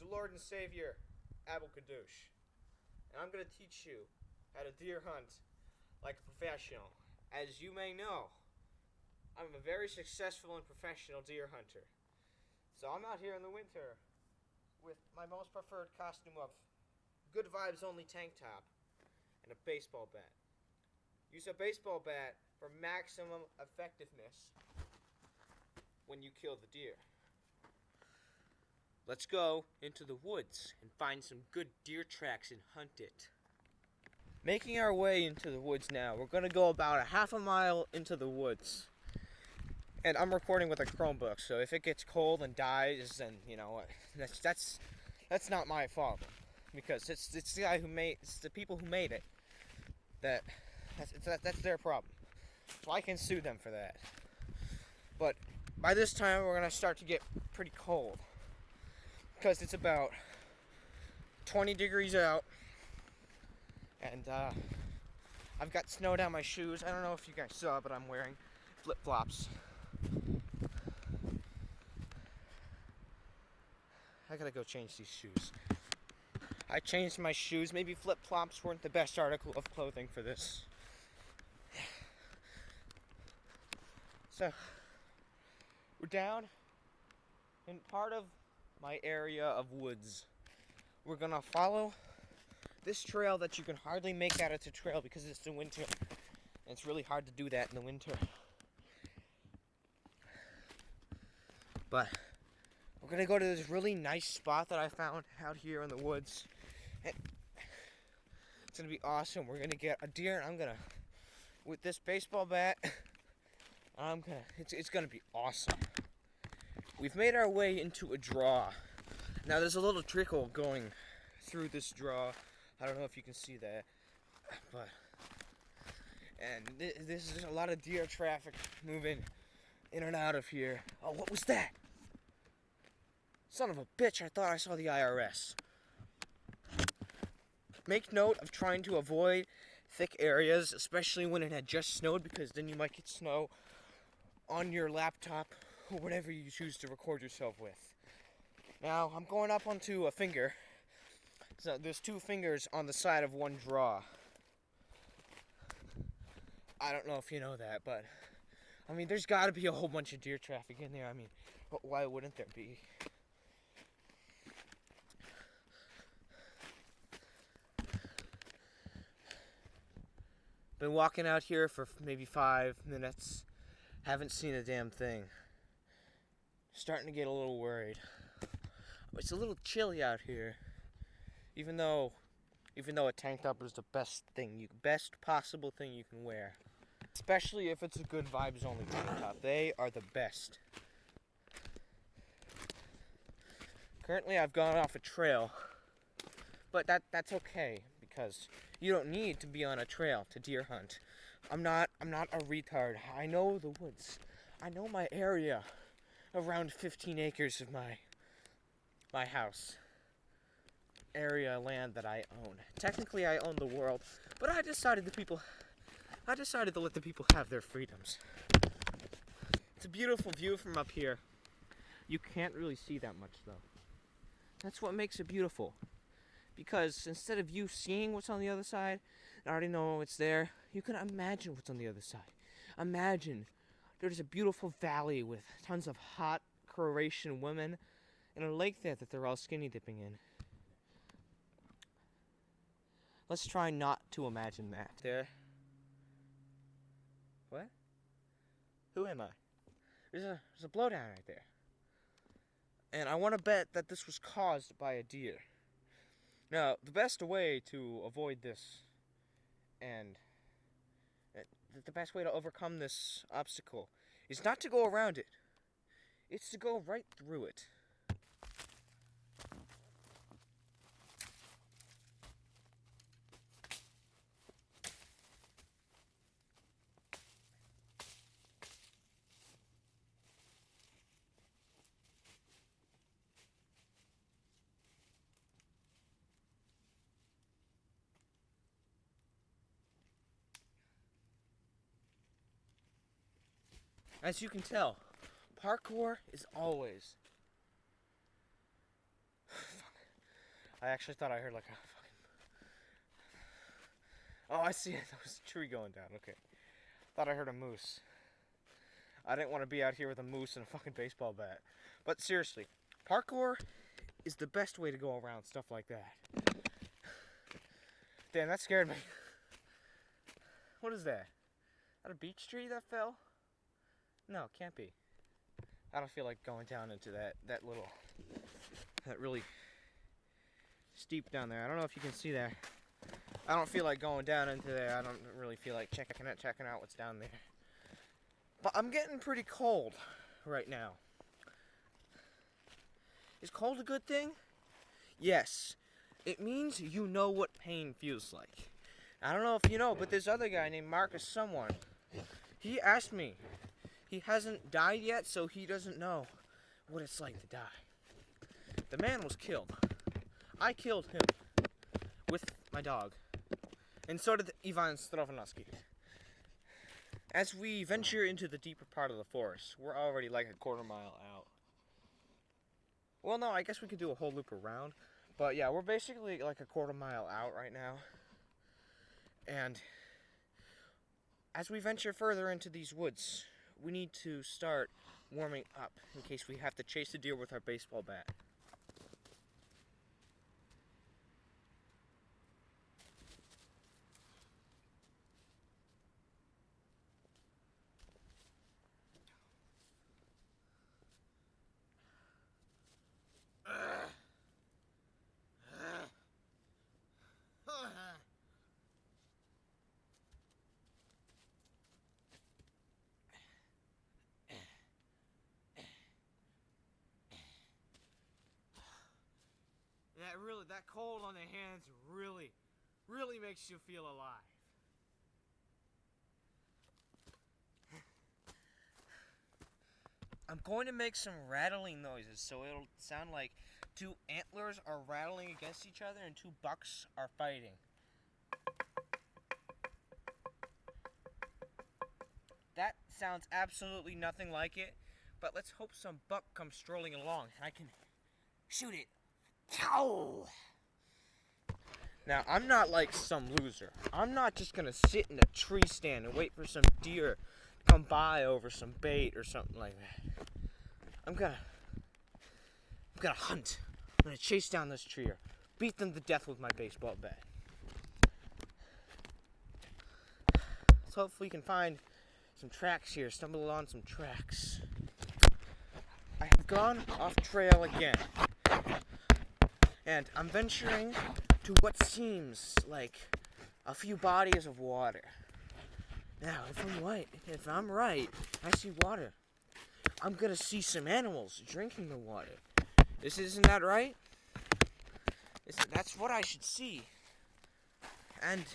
the Lord and Savior, Abel Kadoosh. And I'm going to teach you how to deer hunt like a professional. As you may know, I'm a very successful and professional deer hunter. So I'm out here in the winter with my most preferred costume of Good Vibes Only tank top and a baseball bat. Use a baseball bat for maximum effectiveness when you kill the deer. Let's go into the woods and find some good deer tracks and hunt it. Making our way into the woods now. We're going to go about a half a mile into the woods. And I'm recording with a Chromebook, so if it gets cold and dies, then you know what, that's not my fault, because it's the guy who made, it's the people who made it. That's their problem. So I can sue them for that. But by this time we're gonna start to get pretty cold, because it's about 20 degrees out, and I've got snow down my shoes. I don't know if you guys saw, but I'm wearing flip-flops. I gotta go change these shoes. I changed my shoes. Maybe flip-flops weren't the best article of clothing for this. So, we're down in part of my area of woods. We're gonna follow this trail that you can hardly make out it's a trail because it's the winter. And it's really hard to do that in the winter. But we're gonna go to this really nice spot that I found out here in the woods. And it's gonna be awesome. We're gonna get a deer, and I'm gonna, with this baseball bat, it's gonna be awesome. We've made our way into a draw. Now there's a little trickle going through this draw. I don't know if you can see that, but this is a lot of deer traffic moving in and out of here. Oh, what was that? Son of a bitch, I thought I saw the IRS. Make note of trying to avoid thick areas, especially when it had just snowed, because then you might get snow on your laptop or whatever you choose to record yourself with. Now, I'm going up onto a finger. So there's two fingers on the side of one draw. I don't know if you know that, but I mean, there's got to be a whole bunch of deer traffic in there. I mean, why wouldn't there be? Been walking out here for maybe 5 minutes. Haven't seen a damn thing. Starting to get a little worried. It's a little chilly out here. Even though a tank top is the best possible thing you can wear. Especially if it's a Good Vibes Only tank top. They are the best. Currently I've gone off a trail. But that's okay, because you don't need to be on a trail to deer hunt. I'm not a retard. I know the woods. I know my area. Around 15 acres of my house. Area land that I own. Technically I own the world, but I decided to let the people have their freedoms. It's a beautiful view from up here. You can't really see that much though. That's what makes it beautiful. Because instead of you seeing what's on the other side, and already know it's there, you can imagine what's on the other side. Imagine there's a beautiful valley with tons of hot Croatian women and a lake there that they're all skinny dipping in. Let's try not to imagine that. There. What? Who am I? There's a blowdown right there. And I want to bet that this was caused by a deer. Now, the best way to avoid this and the best way to overcome this obstacle is not to go around it. It's to go right through it. As you can tell, parkour is always I actually thought I heard like a fucking... Oh, I see it. That was a tree going down. Okay. Thought I heard a moose. I didn't want to be out here with a moose and a fucking baseball bat. But seriously, parkour is the best way to go around stuff like that. Damn, that scared me. What is that? Is that a beech tree that fell? No, it can't be. I don't feel like going down into that really steep down there. I don't know if you can see there. I don't feel like going down into there. I don't really feel like checking out what's down there. But I'm getting pretty cold right now. Is cold a good thing? Yes. It means you know what pain feels like. I don't know if you know, but this other guy named Marcus someone, he asked me. He hasn't died yet, so he doesn't know what it's like to die. The man was killed. I killed him with my dog. And so did Ivan Strovanovsky. As we venture into the deeper part of the forest, we're already like a quarter mile out. Well, no, I guess we could do a whole loop around. But yeah, we're basically like a quarter mile out right now. And as we venture further into these woods, we need to start warming up in case we have to chase the deer with our baseball bat. That cold on the hands really makes you feel alive. I'm going to make some rattling noises so it'll sound like two antlers are rattling against each other and two bucks are fighting. That sounds absolutely nothing like it, but let's hope some buck comes strolling along and I can shoot it. Ow! Now, I'm not like some loser. I'm not just gonna sit in a tree stand and wait for some deer to come by over some bait or something like that. I'm gonna hunt. I'm gonna chase down this tree or beat them to death with my baseball bat. So hopefully we can find some tracks here, stumble on some tracks. I have gone off trail again. And I'm venturing to what seems like a few bodies of water. Now, if I'm right, I see water. I'm gonna see some animals drinking the water. Isn't that right? That's what I should see. And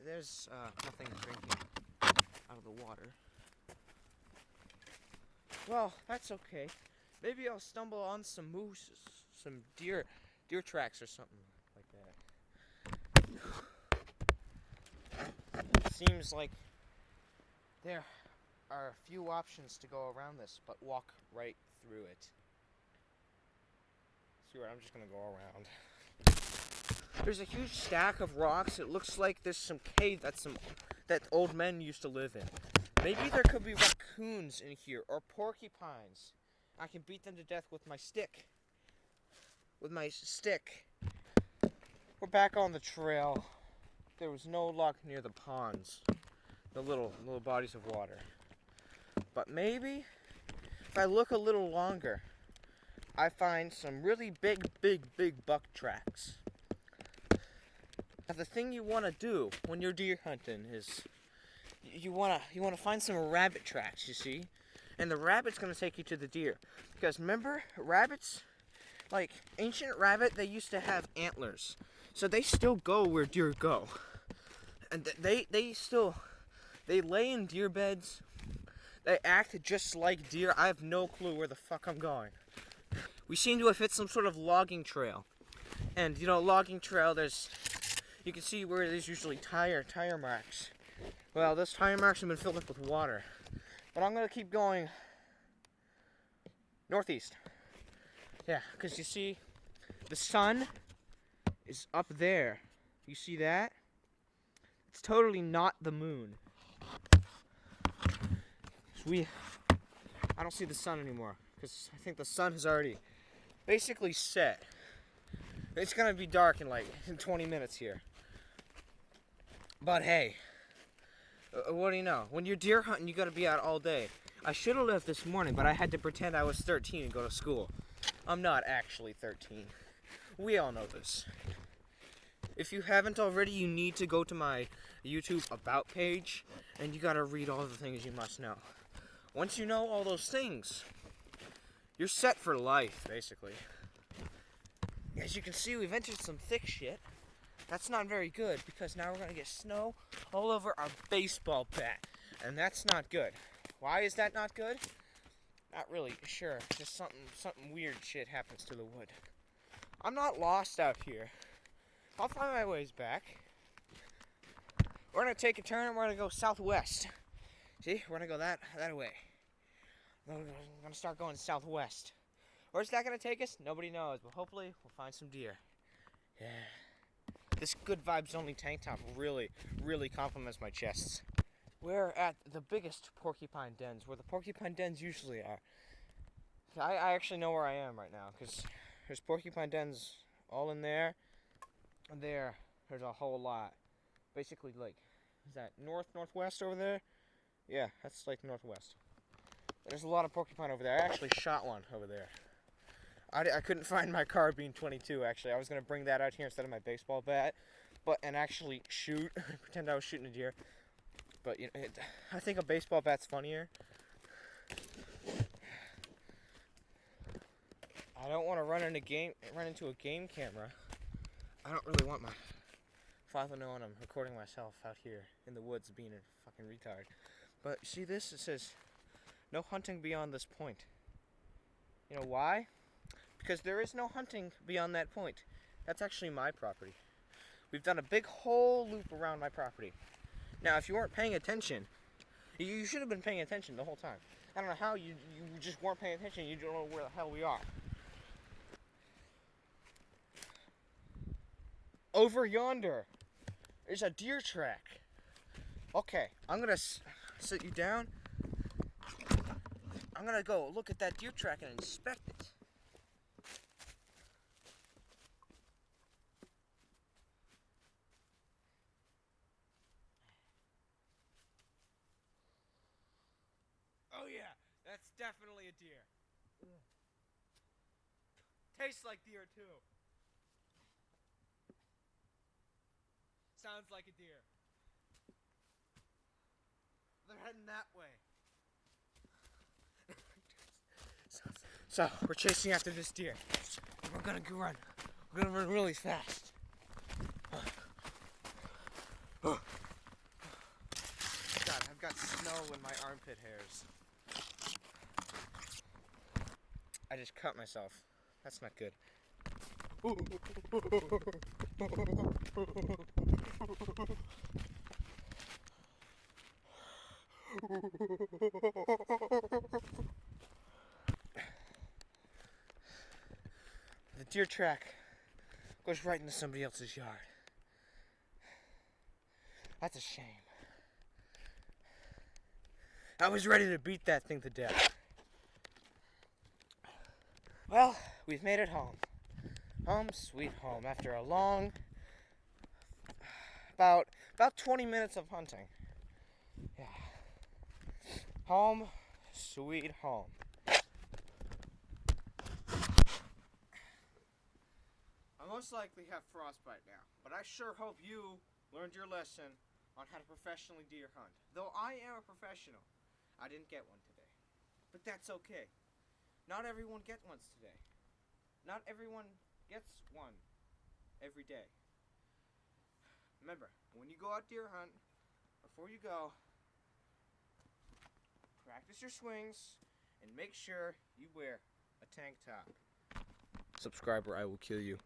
there's nothing drinking out of the water. Well, that's okay. Maybe I'll stumble on some moose, some deer tracks or something like that. It seems like there are a few options to go around this, but walk right through it. See what? I'm just gonna go around. There's a huge stack of rocks. It looks like there's some cave that old men used to live in. Maybe there could be raccoons in here or porcupines. I can beat them to death with my stick. We're back on the trail. There was no luck near the ponds, the little bodies of water. But maybe if I look a little longer, I find some really big buck tracks. Now the thing you want to do when you're deer hunting is you want to find some rabbit tracks, you see? And the rabbit's going to take you to the deer. Because remember, rabbits, like ancient rabbit, they used to have antlers. So they still go where deer go. And they lay in deer beds. They act just like deer. I have no clue where the fuck I'm going. We seem to have hit some sort of logging trail. And, logging trail, you can see where there's usually tire marks. Well, those tire marks have been filled up with water. But I'm going to keep going northeast. Yeah, because you see, The sun is up there. You see that? It's totally not the moon. I don't see the sun anymore because I think the sun has already basically set. It's gonna be dark in 20 minutes here. But hey, what do you know? When you're deer hunting, you gotta be out all day. I should have left this morning, but I had to pretend I was 13 and go to school. I'm not actually 13. We all know this. If you haven't already, you need to go to my YouTube About page, and you gotta read all the things you must know. Once you know all those things, you're set for life, basically. As you can see, we've entered some thick shit. That's not very good, because now we're gonna get snow all over our baseball bat, and that's not good. Why is that not good? Not really sure. Just something weird shit happens to the wood. I'm not lost out here. I'll find my ways back. We're gonna take a turn and we're gonna go southwest. See, we're gonna go that way. We're gonna start going southwest. Where's that gonna take us? Nobody knows, but hopefully we'll find some deer. Yeah. This Good Vibes Only tank top really compliments my chests. We're at the biggest porcupine dens, where the porcupine dens usually are. I actually know where I am right now, because there's porcupine dens all in there. And there's a whole lot. Basically, is that northwest over there? Yeah, that's northwest. There's a lot of porcupine over there. I actually shot one over there. I couldn't find my carbine 22, actually. I was going to bring that out here instead of my baseball bat, and actually shoot, pretend I was shooting a deer. But I think a baseball bat's funnier. I don't want to run into a game camera. I don't really want my father knowing I'm recording myself out here in the woods being a fucking retard. But see this? It says, no hunting beyond this point. You know why? Because there is no hunting beyond that point. That's actually my property. We've done a big whole loop around my property. Now, if you weren't paying attention, you should have been paying attention the whole time. I don't know how you just weren't paying attention. You don't know where the hell we are. Over yonder is a deer track. Okay, I'm gonna sit you down. I'm gonna go look at that deer track and inspect it. Oh yeah, that's definitely a deer. Tastes like deer too. Sounds like a deer. They're heading that way. So we're chasing after this deer. We're gonna go run. We're gonna run really fast. God, I've got snow in my armpit hairs. I just cut myself. That's not good. The deer track goes right into somebody else's yard. That's a shame. I was ready to beat that thing to death. Well, we've made it home. Home sweet home after a long, about 20 minutes of hunting. Yeah. Home sweet home. I most likely have frostbite now, but I sure hope you learned your lesson on how to professionally deer hunt. Though I am a professional, I didn't get one today. But that's okay. Not everyone gets ones today. Not everyone gets one every day. Remember, when you go out deer hunt, before you go, practice your swings and make sure you wear a tank top. Subscribe or I will kill you.